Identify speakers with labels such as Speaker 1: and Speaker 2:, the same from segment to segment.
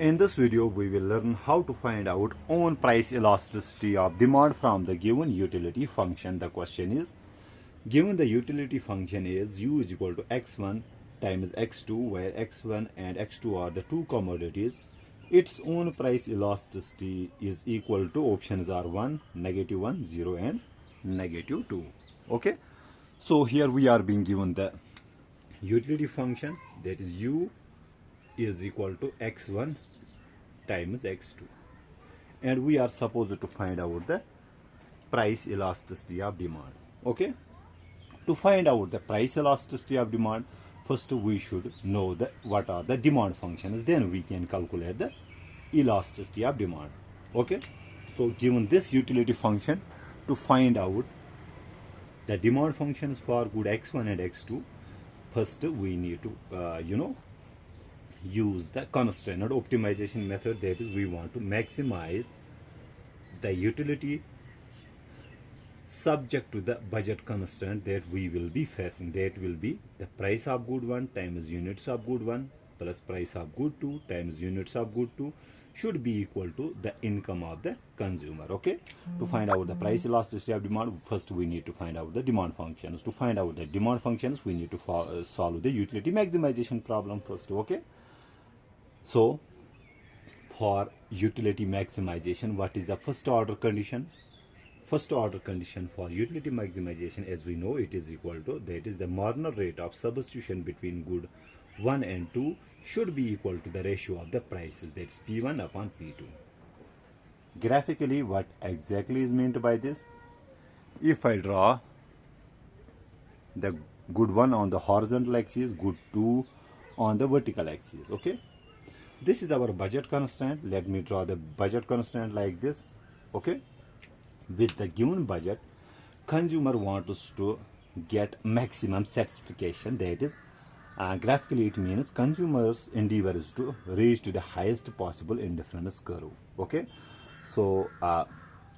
Speaker 1: In this video, we will learn how to find out own price elasticity of demand from the given utility function. The question is, given the utility function is u is equal to x1 times x2, where x1 and x2 are the two commodities, its own price elasticity is equal to, options are 1, -1, 0 and -2. Okay, so here we are being given the utility function, that is u is equal to x1 times x2, and we are supposed to find out the price elasticity of demand. Okay, to find out the price elasticity of demand, first we should know what are the demand functions, then we can calculate the elasticity of demand. Okay, so given this utility function, to find out the demand functions for good x1 and x2, first we need to use the constraint optimization method. That is, we want to maximize the utility subject to the budget constraint that we will be facing. That will be the price of good 1 times units of good 1 plus price of good 2 times units of good 2 should be equal to the income of the consumer. Okay, to find out the price elasticity of demand, first we need to find out the demand functions. To find out the demand functions, we need to solve the utility maximization problem first. Okay, so for utility maximization, what is the first order condition? First order condition for utility maximization, as we know, it is equal to, that is, the marginal rate of substitution between good 1 and 2 should be equal to the ratio of the prices, that's P1 upon P2. Graphically, what exactly is meant by this? If I draw the good 1 on the horizontal axis, good 2 on the vertical axis, okay, this is our budget constraint. Let me draw the budget constraint like this. Okay, with the given budget, consumer wants to get maximum satisfaction. That is, graphically it means consumers endeavor is to reach to the highest possible indifference curve. Okay, so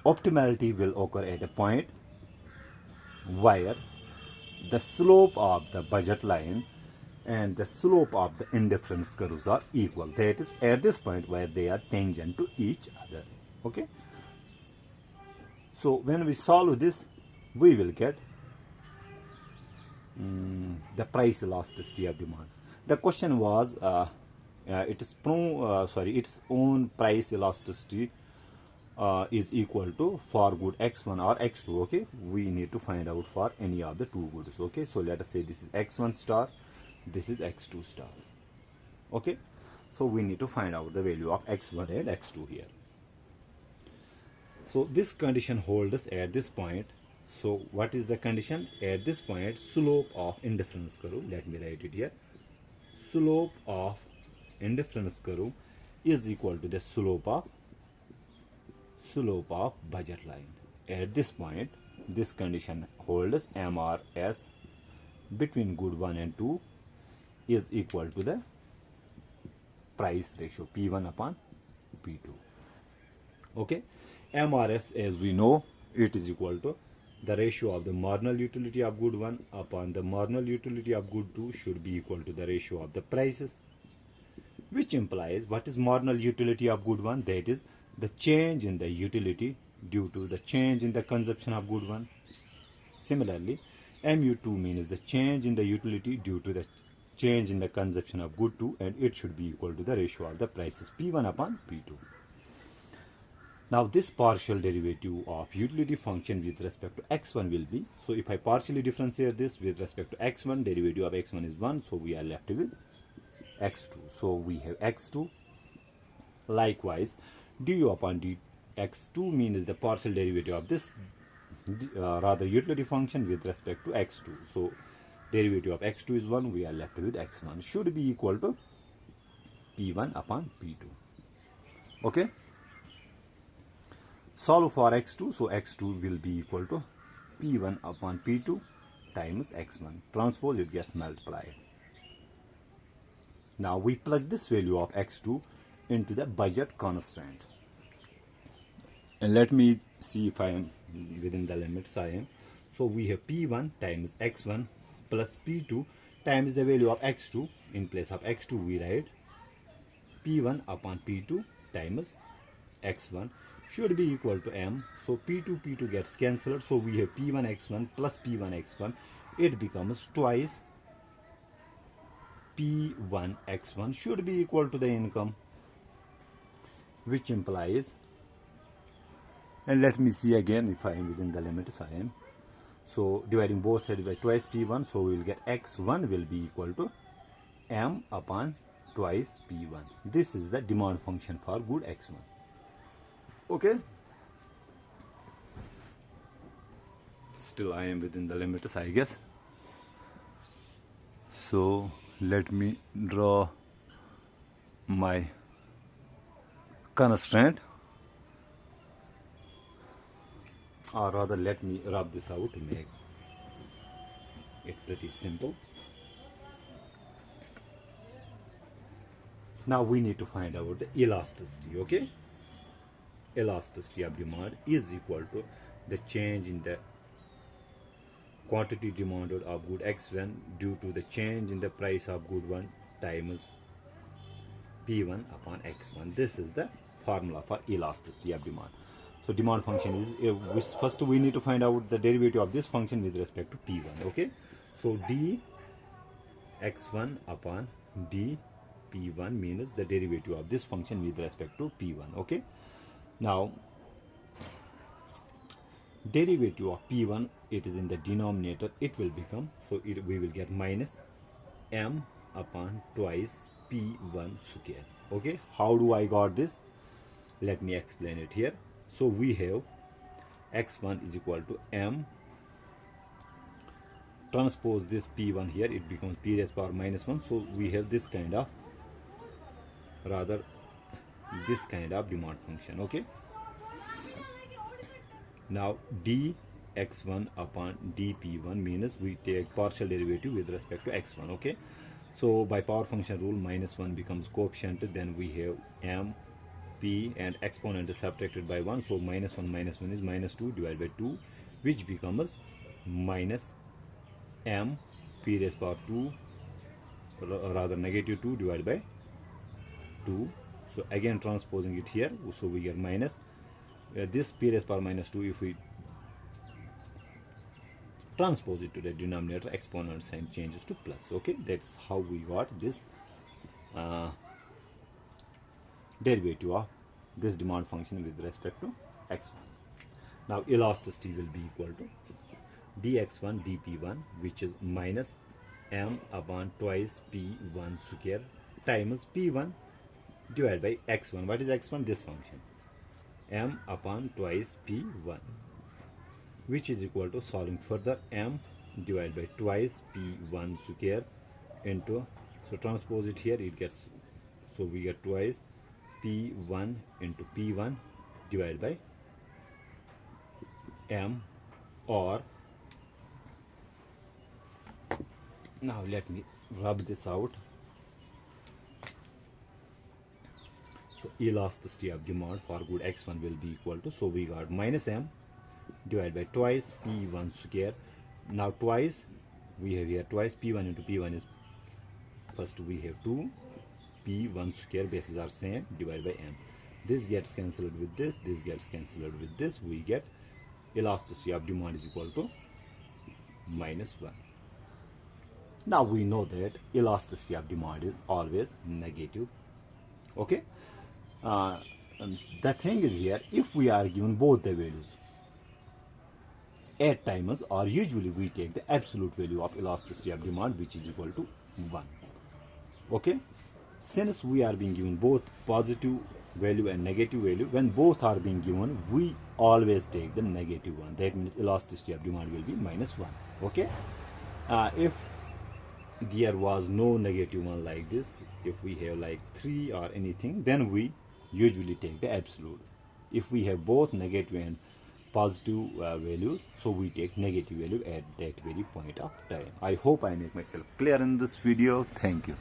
Speaker 1: optimality will occur at a point where the slope of the budget line and the slope of the indifference curves are equal. That is, at this point where they are tangent to each other. Okay, so when we solve this, we will get the price elasticity of demand. The question was its own price elasticity is equal to, for good x1 or x2. Okay, we need to find out for any of the two goods. Okay, so let us say this is x1 star, this is x2 star. Okay, so we need to find out the value of x1 and x2 here. So this condition holds at this point. So what is the condition? At this point, slope of indifference curve, let me write it here, slope of indifference curve is equal to the slope of budget line. At this point, this condition holds. MRS between good 1 and 2 is equal to the price ratio P1 upon P2. Okay, MRS, as we know, it is equal to the ratio of the marginal utility of good 1 upon the marginal utility of good 2 should be equal to the ratio of the prices, which implies, what is marginal utility of good 1? That is the change in the utility due to the change in the consumption of good 1. Similarly, MU2 means the change in the utility due to the change in the consumption of good 2, and it should be equal to the ratio of the prices P1 upon P2. Now this partial derivative of utility function with respect to x1 will be, so if I partially differentiate this with respect to x1, derivative of x1 is 1, so we are left with x2. So we have x2. Likewise, du upon dx2 means the partial derivative of this utility function with respect to x2. So derivative of x2 is 1, we are left with x1 should be equal to P1 upon P2. Okay, solve for x2, so x2 will be equal to P1 upon P2 times x1. Transpose, it gets multiplied. Now we plug this value of x2 into the budget constraint, and let me see if I am within the limits. I am. So we have P1 times x1 plus P2 times the value of x2. In place of x2 we write P1 upon P2 times X1 should be equal to M. So P2 gets cancelled. So we have P1 X1 plus P1 X1. It becomes twice P1 X1 should be equal to the income, which implies, and let me see again if I am within the limits. I am. So dividing both sides by twice P1, so we will get X1 will be equal to M upon twice P1. This is the demand function for good X1. Okay. Still I am within the limits, I guess. So let me draw my constraint, or rather let me rub this out to make it pretty simple. Now we need to find out the elasticity. Okay, elasticity of demand is equal to the change in the quantity demanded of good X1 due to the change in the price of good 1 times P1 upon X1. This is the formula for elasticity of demand. So demand function is, first we need to find out the derivative of this function with respect to P1. Okay, so d X1 upon d P1 means the derivative of this function with respect to P1. Okay, now derivative of P1, it is in the denominator, it will become, so we will get minus M upon twice P1 square. Okay, how do I got this? Let me explain it here. So we have X1 is equal to M, transpose this P1 here, it becomes P raised power minus 1. So we have this kind of, rather this kind of demand function. Okay, now dx1 upon dp1 means we take partial derivative with respect to x1. Okay, so by power function rule, minus 1 becomes coefficient, then we have m p and exponent is subtracted by 1, so minus 1 is minus 2 divided by 2, which becomes minus m p raised power 2, rather negative 2 divided by 2. So again transposing it here, so we get minus this p raised power minus 2. If we transpose it to the denominator, exponent sign changes to plus. Okay, that's how we got this derivative of this demand function with respect to x1. Now elasticity will be equal to dx1 dp1, which is minus m upon twice p1 square times p1 divided by x1. What is x1? This function, m upon twice p1, which is equal to, solving further, m divided by twice p1 square into, so transpose it here, it gets, so we get twice p1 into p1 divided by m, or now let me rub this out. So elasticity of demand for good x1 will be equal to, so we got minus m divided by twice p1 square. Now twice, we have here twice p1 into p1 is, first we have 2 p1 square, bases are same, divided by m. This gets cancelled with this gets cancelled with this, we get elasticity of demand is equal to minus 1. Now we know that elasticity of demand is always negative. Okay, the thing is here, if we are given both the values at times, or usually we take the absolute value of elasticity of demand, which is equal to 1. Okay, since we are being given both positive value and negative value, when both are being given, we always take the negative one. That means elasticity of demand will be minus 1. Okay, if there was no negative one like this, if we have like 3 or anything, then we usually take the absolute. If we have both negative and positive values, so we take negative value at that very point of time. I hope I make myself clear in this video. Thank you.